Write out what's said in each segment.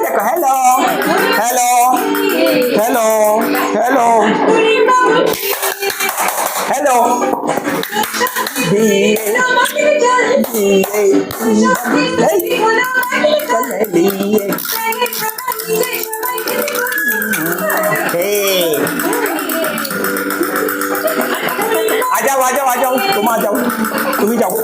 দেখো hello hello hello hello hello आ जाओ तुम आ जाओ तुम ही जाओ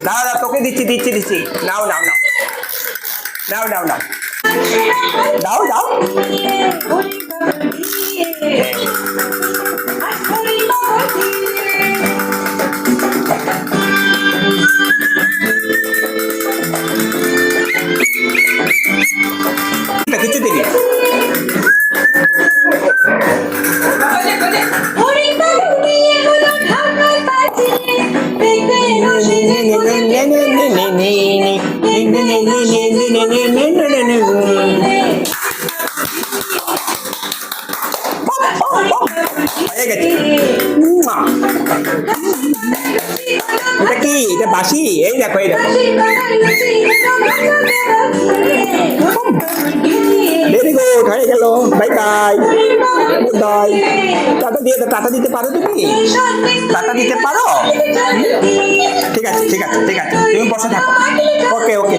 दादा তোকে দিচ্ছি দিচ্ছি দিচ্ছি নাও নাও নাও নাও নাও নাও দাও দাও কিছু দিবি এটা কি এটা বাসি এই দেখো এই দেখো ভেরি গুড হয়ে গেল বাই বাই বাই টাটা দিয়ে টাটা দিতে পারো তুমি টাটা দিতে পারো ঠিক আছে ঠিক আছে ঠিক আছে তুমি বসে থাকো ওকে ওকে